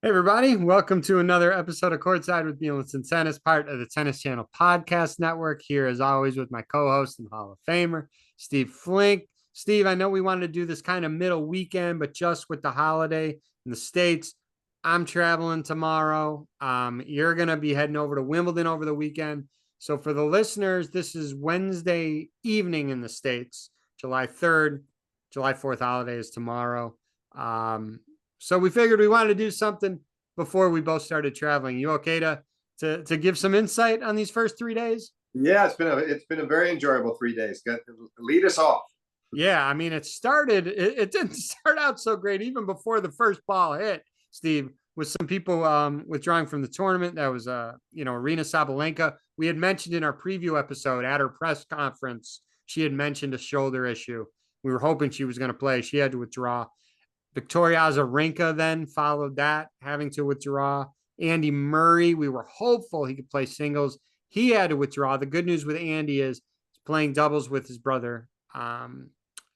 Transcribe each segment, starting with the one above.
Hey everybody, welcome to another episode of Courtside with Beilinson Tennis, part of the Tennis Channel Podcast Network. Here, as always, with my co-host and Hall of Famer, Steve Flink. Steve, I know we wanted to do this kind of middle weekend, but just with the holiday in the States, I'm traveling tomorrow. You're going to be heading over to Wimbledon over the weekend. So for the listeners, this is Wednesday evening in the States, July 3rd. July 4th holiday is tomorrow. So we figured we wanted to do something before we both started traveling. You okay to give some insight on these first 3 days? Yeah, it's been a very enjoyable 3 days. Lead us off. Yeah, I mean, it didn't start out so great even before the first ball hit, Steve, with some people withdrawing from the tournament. That was Arina Sabalenka. We had mentioned in our preview episode at her press conference, she had mentioned a shoulder issue. We were hoping she was going to play. She had to withdraw. Victoria Azarenka then followed that, having to withdraw. Andy Murray, we were hopeful he could play singles. He had to withdraw. The good news with Andy is he's playing doubles with his brother,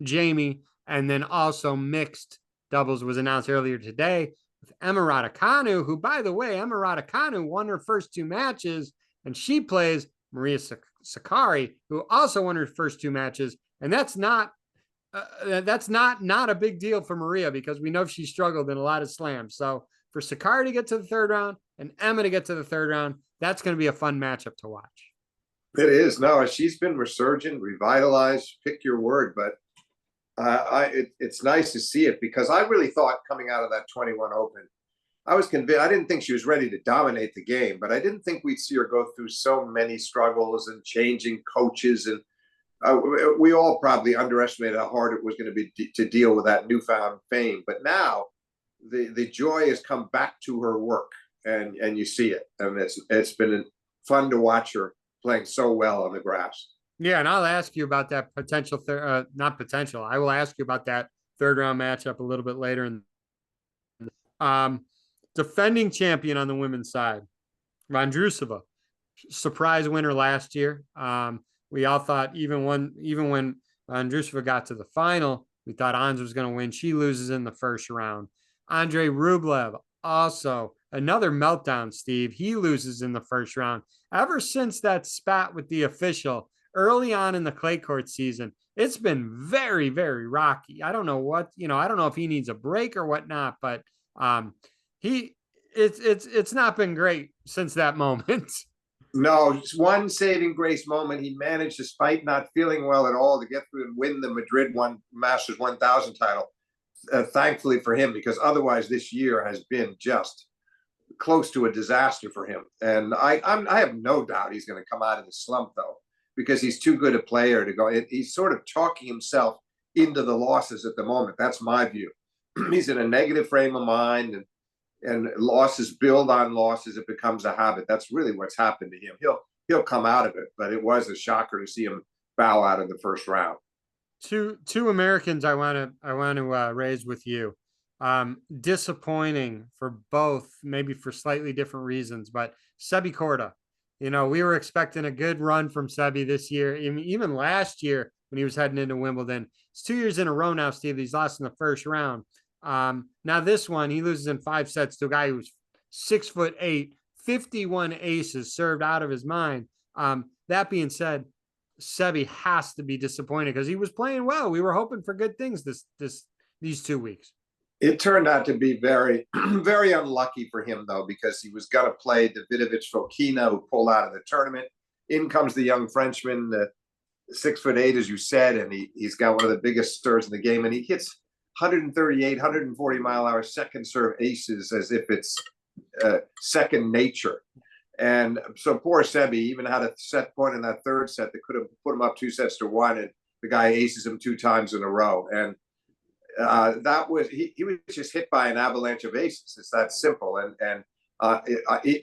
Jamie, and then also mixed doubles was announced earlier today with Emma Raducanu, who, by the way, Emma Raducanu won her first two matches, and she plays Maria Sakkari, who also won her first two matches, and that's not a big deal for Maria because we know she struggled in a lot of slams. So for Sakkari to get to the third round and Emma to get to the third round, that's going to be a fun matchup to watch. It is. No, she's been resurgent, revitalized, pick your word, but it's nice to see it because I really thought coming out of that 21 Open, I was convinced. I didn't think she was ready to dominate the game, but I didn't think we'd see her go through so many struggles and changing coaches, and we all probably underestimated how hard it was going to be to deal with that newfound fame. But now the joy has come back to her work, and you see it. And it's been fun to watch her playing so well on the grass. Yeah, and I'll ask you about that potential, not potential. I will ask you about that third round matchup a little bit later. Defending champion on the women's side, Andreescu, surprise winner last year. We all thought even when Andreescu got to the final, we thought Ans was going to win. She loses in the first round. Andrey Rublev, also another meltdown, Steve. He loses in the first round. Ever since that spat with the official early on in the clay court season, it's been very, very rocky. I don't know I don't know if he needs a break or whatnot, but it's not been great since that moment. No, just one saving grace moment. He managed, despite not feeling well at all, to get through and win the Madrid Masters 1000 title. Thankfully for him, because otherwise this year has been just close to a disaster for him. And I have no doubt he's going to come out of the slump, though, because he's too good a player to go. He's sort of talking himself into the losses at the moment. That's my view. He's in a negative frame of mind, and losses build on losses. It becomes a habit. That's really what's happened to him. He'll come out of it, but it was a shocker to see him bow out of the first round. Two Americans I want to raise with you. Disappointing for both, maybe for slightly different reasons, but Sebi Korda. We were expecting a good run from Sebi this year, even last year when he was heading into Wimbledon. It's 2 years in a row now, Steve. He's lost in the first round. Now this one, he loses in 5 sets to a guy who's 6'8", 51 aces, served out of his mind. That being said, Sebi has to be disappointed because he was playing well. We were hoping for good things these 2 weeks. It turned out to be very, very unlucky for him, though, because he was going to play Davidovich Fokina, who pulled out of the tournament. In comes the young Frenchman, 6'8", as you said, and he's got one of the biggest serves in the game, and he hits 138, 140 mile an hour second serve aces as if it's second nature. And so poor Sebi even had a set point in that third set that could have put him up 2-1, and the guy aces him 2 times in a row. And he was just hit by an avalanche of aces. It's that simple. And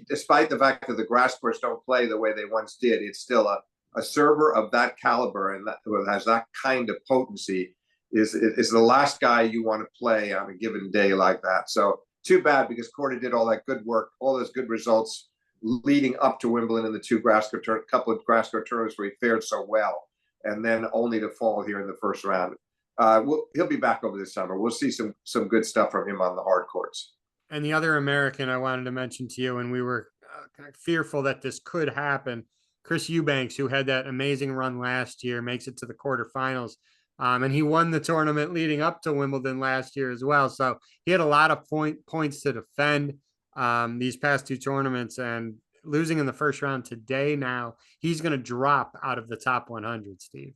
despite the fact that the grass courts don't play the way they once did, it's still a server of that caliber and that has that kind of potency is the last guy you want to play on a given day like that. So too bad, because Korda did all that good work, all those good results leading up to Wimbledon in the couple of grass court tournaments where he fared so well, and then only to fall here in the first round. He'll be back over this summer. We'll see some good stuff from him on the hard courts. And the other American I wanted to mention to you, and we were fearful that this could happen, Chris Eubanks, who had that amazing run last year, makes it to the quarterfinals. And he won the tournament leading up to Wimbledon last year as well. So he had a lot of points to defend these past two tournaments, and losing in the first round today, now he's going to drop out of the top 100, Steve.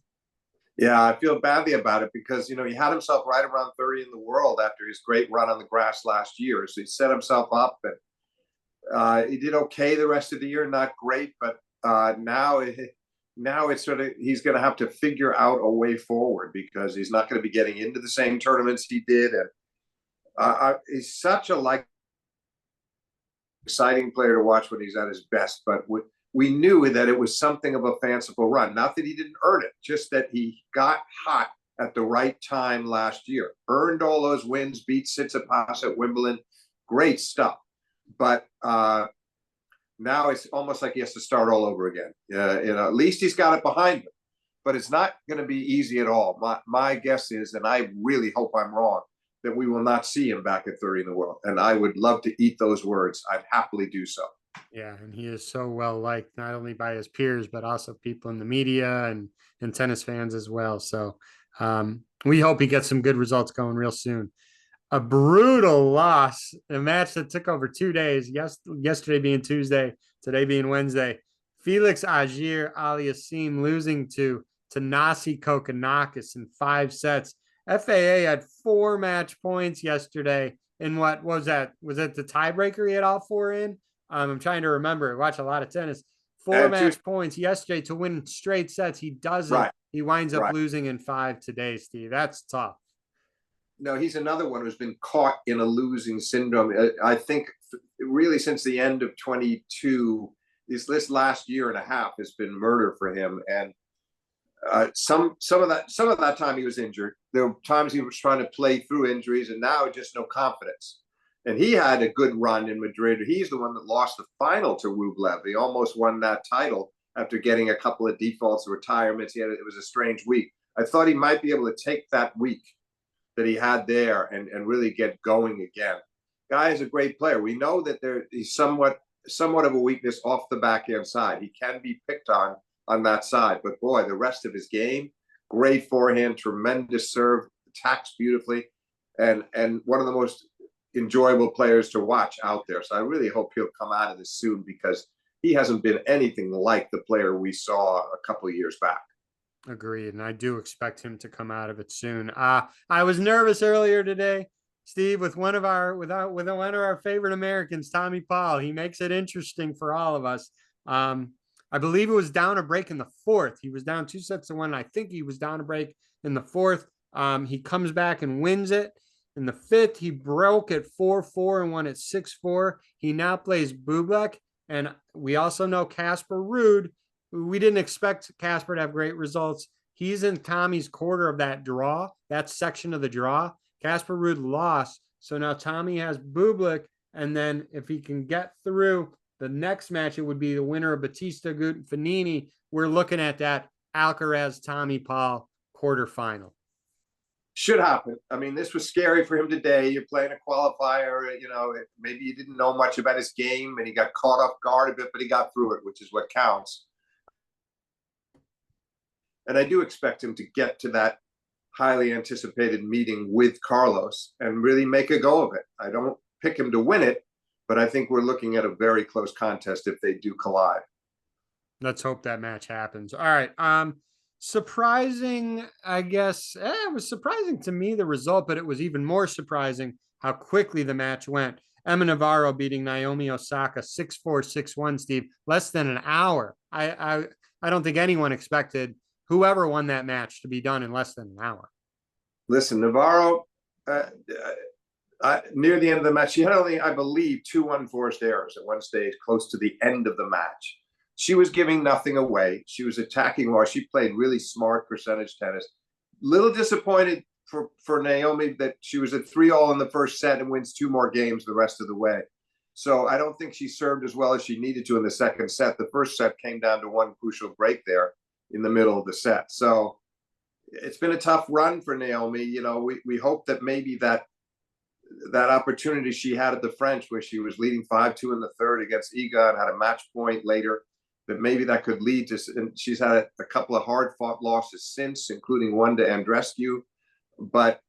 Yeah, I feel badly about it because, he had himself right around 30 in the world after his great run on the grass last year. So he set himself up, and he did okay the rest of the year. Not great, but now it's sort of, he's going to have to figure out a way forward because he's not going to be getting into the same tournaments he did. And he's such a exciting player to watch when he's at his best. But we knew that it was something of a fanciful run. Not that he didn't earn it, just that he got hot at the right time last year. Earned all those wins, beat Tsitsipas at Wimbledon. Great stuff. But now it's almost like he has to start all over again. At least he's got it behind him. But it's not going to be easy at all. My guess is, and I really hope I'm wrong, that we will not see him back at 30 in the world. And I would love to eat those words. I'd happily do so. Yeah, and he is so well liked, not only by his peers, but also people in the media and tennis fans as well. So we hope he gets some good results going real soon. A brutal loss, a match that took over 2 days, yesterday being Tuesday, today being Wednesday. Felix Auger-Aliassime losing to Thanasi Kokkinakis in 5 sets. FAA had 4 match points yesterday. In what was that? Was it the tiebreaker he had all 4 in? I'm trying to remember. I watch a lot of tennis. 4 match points yesterday to win straight sets. He doesn't. Right. He winds up losing in 5 today, Steve. That's tough. No, he's another one who's been caught in a losing syndrome. I think really since the end of 22, this last year and a half has been murder for him. And some of that time he was injured. There were times he was trying to play through injuries, and now just no confidence. And he had a good run in Madrid. He's the one that lost the final to Rublev. He almost won that title after getting a couple of defaults, retirements. It was a strange week. I thought he might be able to take that week that he had there and really get going again. Guy is a great player. We know that he's somewhat of a weakness off the backhand side. He can be picked on that side. But boy, the rest of his game, great forehand, tremendous serve, attacks beautifully, and one of the most enjoyable players to watch out there. So I really hope he'll come out of this soon because he hasn't been anything like the player we saw a couple of years back. Agreed. And I do expect him to come out of it soon. I was nervous earlier today, Steve, with one of our favorite Americans, Tommy Paul. He makes it interesting for all of us. I believe it was down a break in the 4th. He was down 2-1. I think he was down a break in the 4th. He comes back and wins it. In the 5th, he broke at 4-4 and won at 6-4. He now plays Bublik. And we also know Casper Ruud. We didn't expect Casper to have great results. He's in Tommy's quarter of that draw, that section of the draw. Casper Ruud lost. So now Tommy has Bublik. And then if he can get through the next match, it would be the winner of Bautista Agut and Fognini. We're looking at that Alcaraz-Tommy Paul quarterfinal. Should happen. I mean, this was scary for him today. You're playing a qualifier, maybe you didn't know much about his game and he got caught off guard a bit, but he got through it, which is what counts. And I do expect him to get to that highly anticipated meeting with Carlos and really make a go of it. I don't pick him to win it, but I think we're looking at a very close contest if they do collide. Let's hope that match happens. All right. Surprising, I guess. It was surprising to me, the result, but it was even more surprising how quickly the match went. Emma Navaro beating Naomi Osaka 6-4, 6-1, Steve, less than an hour. I don't think anyone expected whoever won that match to be done in less than an hour. Listen, Navaro, near the end of the match, she had only, I believe, 2 unforced errors at one stage close to the end of the match. She was giving nothing away. She was attacking well. She played really smart percentage tennis. Little disappointed for Naomi that she was at 3-all in the first set and wins 2 more games the rest of the way. So I don't think she served as well as she needed to in the second set. The first set came down to one crucial break there in the middle of the set. So it's been a tough run for Naomi. We hope that maybe that that opportunity she had at the French where she was leading 5-2 in the third against Iga and had a match point later, that maybe that could lead to, and she's had a couple of hard fought losses since, including one to Andreescu, but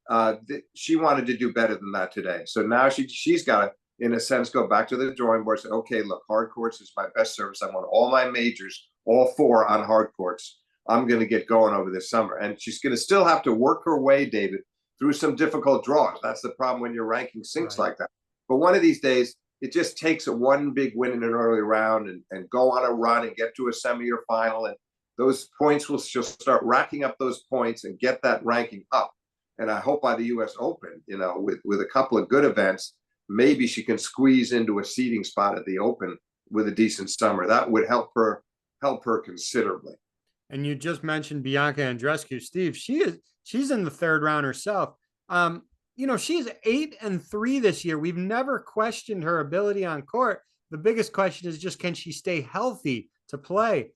she wanted to do better than that today. So now she's got to, in a sense, go back to the drawing board and say, okay, look, hard courts is my best service. I won all my majors, all 4 on hard courts. I'm going to get going over this summer. And she's going to still have to work her way, David, through some difficult draws. That's the problem when you're ranking sinks like that. But one of these days, it just takes one big win in an early round and go on a run and get to a semi or final. And those points she'll start racking up those points and get that ranking up. And I hope by the U.S. Open, with a couple of good events, maybe she can squeeze into a seeding spot at the Open with a decent summer. That would help her considerably. And you just mentioned Bianca Andreescu, Steve. She's in the third round herself. She's 8-3 this year. We've never questioned her ability on court. The biggest question is just, can she stay healthy to play?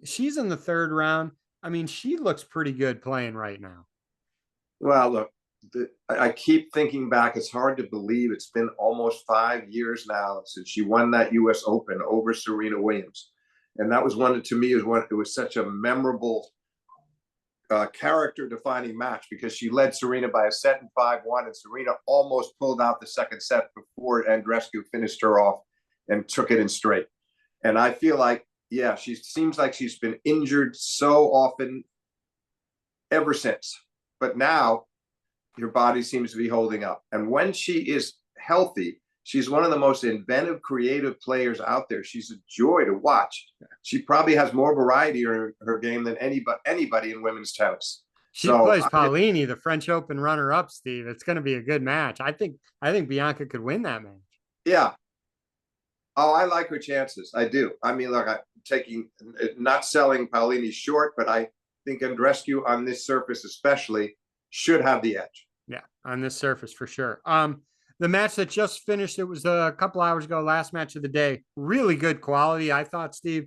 She's in the third round. I mean, she looks pretty good playing right now. Well, look, I keep thinking back. It's hard to believe it's been almost 5 years now since she won that U.S. Open over Serena Williams. And that was to me, it was such a memorable character-defining match because she led Serena by a set in 5-1, and Serena almost pulled out the second set before Andreescu finished her off and took it in straight. And I feel like, she seems like she's been injured so often ever since. But now her body seems to be holding up. And when she is healthy, she's one of the most inventive, creative players out there. She's a joy to watch. She probably has more variety in her game than anybody in women's tennis. She plays Paolini, the French Open runner-up, Steve. It's going to be a good match. I think Bianca could win that match. Yeah. Oh, I like her chances. I do. I mean, look, I'm not selling Paolini short, but I think Andreescu on this surface especially should have the edge. Yeah, on this surface for sure. The match that just finished, it was a couple hours ago, last match of the day. Really good quality, I thought, Steve.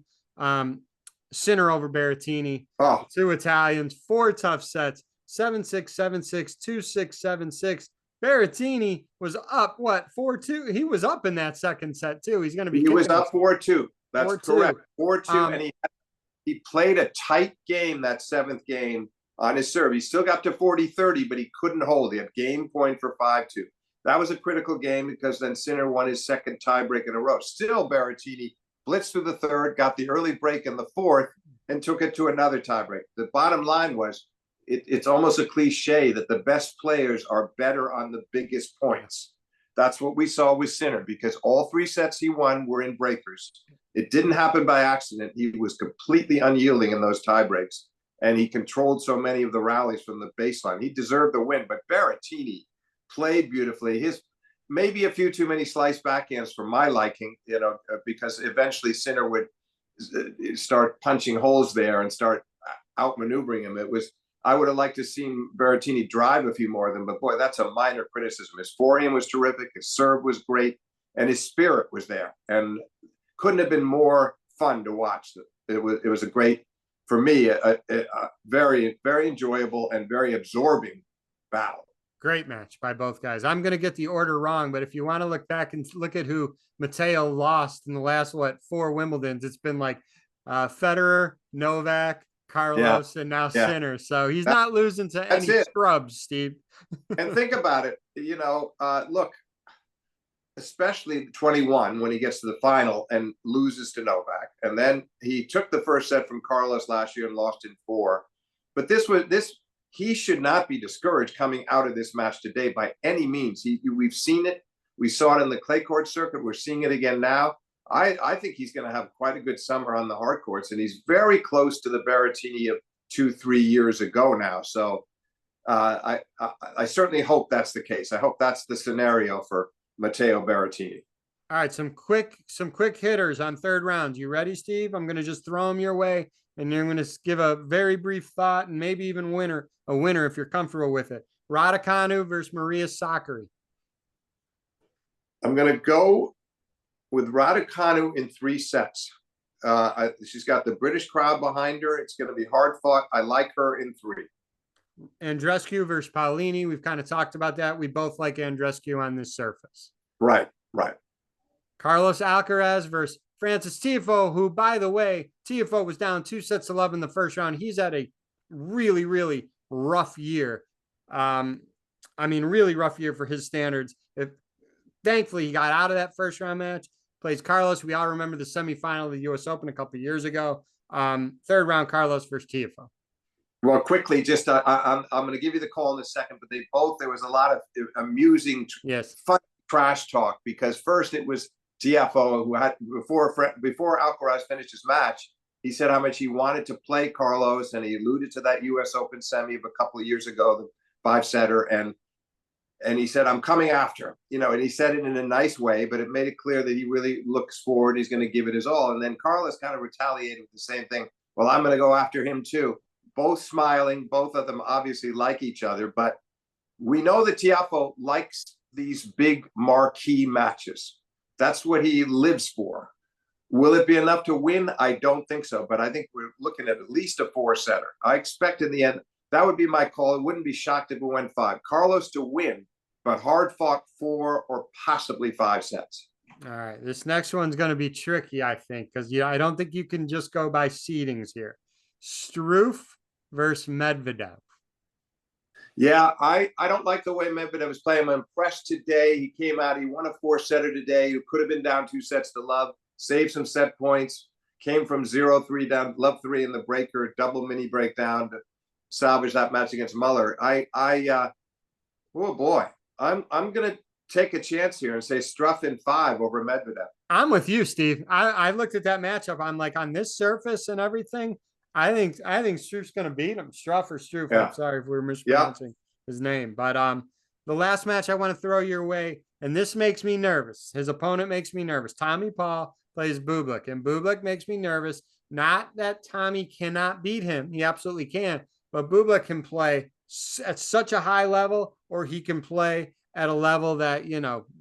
Sinner over Berrettini. Oh. 2 Italians, 4 tough sets, 7-6, 7-6, 2-6, 7-6. Berrettini was up, 4-2? He was up in that second set, too. He's going to be. He was up 4-2. That's 4-2. Correct. 4-2, and he played a tight game that 7th game on his serve. He still got to 40-30, but he couldn't hold. He had game point for 5-2. That was a critical game because then Sinner won his second tiebreak in a row. Still, Berrettini blitzed through the third, got the early break in the fourth, and took it to another tiebreak. The bottom line was, it's almost a cliche that the best players are better on the biggest points. That's what we saw with Sinner, because all 3 sets he won were in breakers. It didn't happen by accident. He was completely unyielding in those tiebreaks, and he controlled so many of the rallies from the baseline. He deserved the win, but Berrettini played beautifully. His maybe a few too many slice backhands for my liking, because eventually Sinner would start punching holes there and start outmaneuvering him. I would have liked to see Berrettini drive a few more of them, but boy, that's a minor criticism. His forehand was terrific, his serve was great, and his spirit was there, and couldn't have been more fun to watch. It was a great, for me, a very, very enjoyable and very absorbing battle. Great match by both guys. I'm going to get the order wrong, but if you want to look back and look at who Matteo lost in the last, 4 Wimbledons, it's been like Federer, Novak, Carlos, and now Sinner. So he's not losing to any scrubs, Steve. And think about it, look, especially 21 when he gets to the final and loses to Novak. And then he took the first set from Carlos last year and lost in 4. But he should not be discouraged coming out of this match today by any means. We've seen it. We saw it in the clay court circuit. We're seeing it again now. I think he's going to have quite a good summer on the hard courts, and he's very close to the Berrettini of 2-3 years ago now. So I certainly hope that's the case. I hope that's the scenario for Matteo Berrettini. All right, some quick hitters on third round. You ready, Steve? I'm going to just throw them your way, and you're going to give a very brief thought and maybe even a winner if you're comfortable with it. Raducanu versus Maria Sakkari. I'm going to go with Raducanu in 3 sets. She's got the British crowd behind her. It's going to be hard fought. I like her in 3. Andreescu versus Paolini. We've kind of talked about that. We both like Andreescu on this surface. Right, right. Carlos Alcaraz versus Francis Tiafoe, who, by the way, Tiafoe was down 2-0 in the first round. He's had a really, really rough year. Really rough year for his standards. Thankfully, he got out of that first round match. Plays Carlos. We all remember the semifinal of the U.S. Open a couple of years ago. Third round, Carlos versus Tiafoe. Well, quickly, just I'm going to give you the call in a second, but there was a lot of amusing, fun trash talk, because first it was Tiafoe who had before Alcaraz finished his match, he said how much he wanted to play Carlos, and he alluded to that U.S. Open semi of a couple of years ago, the 5-setter, and he said, I'm coming after him, and he said it in a nice way, but it made it clear that he really looks forward. He's going to give it his all. And then Carlos kind of retaliated with the same thing. Well, I'm going to go after him too. Both smiling, both of them obviously like each other, but we know that Tiafoe likes these big marquee matches. That's what he lives for. Will it be enough to win? I don't think so, but I think we're looking at least a 4-setter. I expect in the end, that would be my call. It wouldn't be shocked if it went 5. Carlos to win, but hard fought 4 or possibly 5 sets. All right. This next one's going to be tricky, I think, because I don't think you can just go by seedings here. Struff versus Medvedev. Yeah, I don't like the way Medvedev was playing. I'm impressed today. He came out, he won a 4-setter today. He could have been down 2-0, saved some set points, came from 0-3 down, love 3 in the breaker, double mini breakdown to salvage that match against Muller. Oh boy, I'm gonna take a chance here and say Struff in 5 over Medvedev. I'm with you, Steve. I looked at that matchup. I'm like, on this surface and everything, I think Struff's gonna beat him. Struff or Struff. Yeah. I'm sorry if we're mispronouncing his name. But the last match I want to throw your way, and this makes me nervous. His opponent makes me nervous. Tommy Paul plays Bublik, and Bublik makes me nervous. Not that Tommy cannot beat him. He absolutely can. But Bublik can play at such a high level, or he can play at a level that,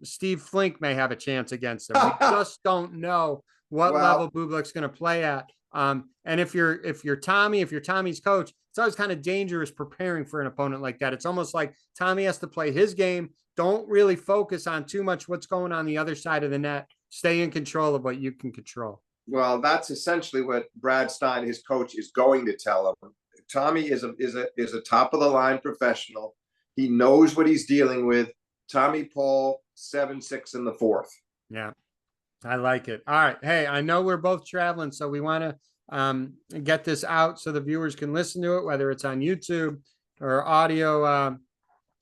Steve Flink may have a chance against him. We just don't know what level Bublik's going to play at. And if you're Tommy's coach, it's always kind of dangerous preparing for an opponent like that. It's almost like Tommy has to play his game. Don't really focus on too much what's going on the other side of the net. Stay in control of what you can control. Well, that's essentially what Brad Stein, his coach, is going to tell him. Tommy is a top of the line professional. He knows what he's dealing with. Tommy Paul 7-6 in the 4th. Yeah, I like it. All right. Hey, I know we're both traveling, so we want to get this out so the viewers can listen to it, whether it's on YouTube or audio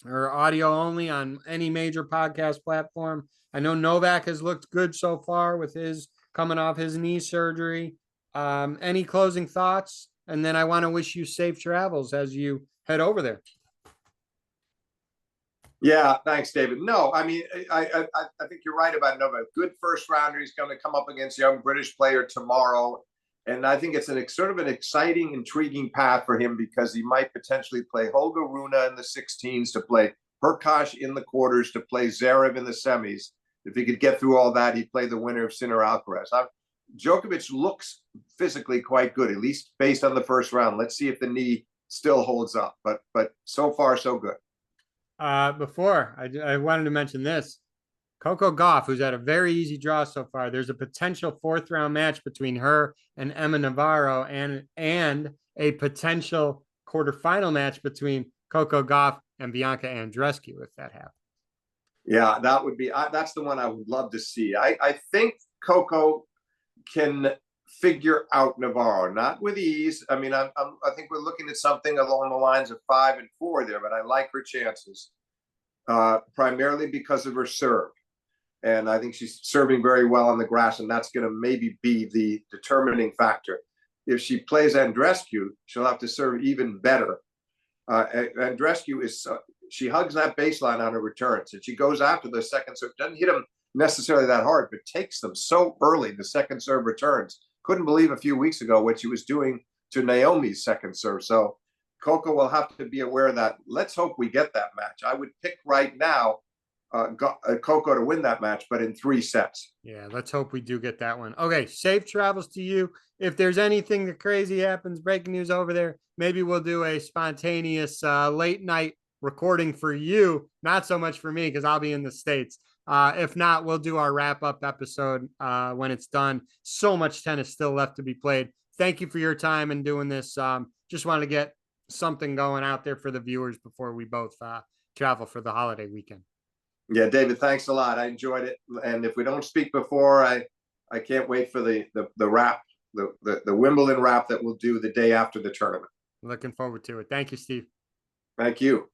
only on any major podcast platform. I know Novak has looked good so far with his coming off his knee surgery. Any closing thoughts? And then I want to wish you safe travels as you head over there. Yeah, thanks, David. No, I mean, I think you're right about Novak. Good first rounder. He's going to come up against a young British player tomorrow. And I think it's sort of an exciting, intriguing path for him, because he might potentially play Holger Rune in the 16s, to play Hurkacz in the quarters, to play Zverev in the semis. If he could get through all that, he'd play the winner of Sinner Alcaraz. Djokovic looks physically quite good, at least based on the first round. Let's see if the knee still holds up. But so far, so good. Before I wanted to mention this, Coco Gauff, who's had a very easy draw so far. There's a potential 4th round match between her and Emma Navarro, and a potential quarterfinal match between Coco Gauff and Bianca Andreescu, if that happens. Yeah, that would be. That's the one I would love to see. I think Coco can figure out Navarro, not with ease. I mean, I think we're looking at something along the lines of 5 and 4 there, but I like her chances, primarily because of her serve. And I think she's serving very well on the grass, and that's going to maybe be the determining factor. If she plays Andreescu, she'll have to serve even better. Andreescu she hugs that baseline on her returns, and she goes after the second serve. Doesn't hit them necessarily that hard, but takes them so early, the second serve returns. Couldn't believe a few weeks ago what she was doing to Naomi's second serve. So Coco will have to be aware of that. Let's hope we get that match. I would pick right now Coco to win that match, but in 3 sets. Yeah, let's hope we do get that one. Okay, safe travels to you. If there's anything that crazy happens, breaking news over there, maybe we'll do a spontaneous late night recording for you. Not so much for me because I'll be in the States. If not, we'll do our wrap up episode when it's done. So much tennis still left to be played. Thank you for your time and doing this. Just want to get something going out there for the viewers before we both travel for the holiday weekend. Yeah, David, thanks a lot. I enjoyed it. And if we don't speak before, I can't wait for the wrap, the Wimbledon wrap that we'll do the day after the tournament. Looking forward to it. Thank you, Steve. Thank you.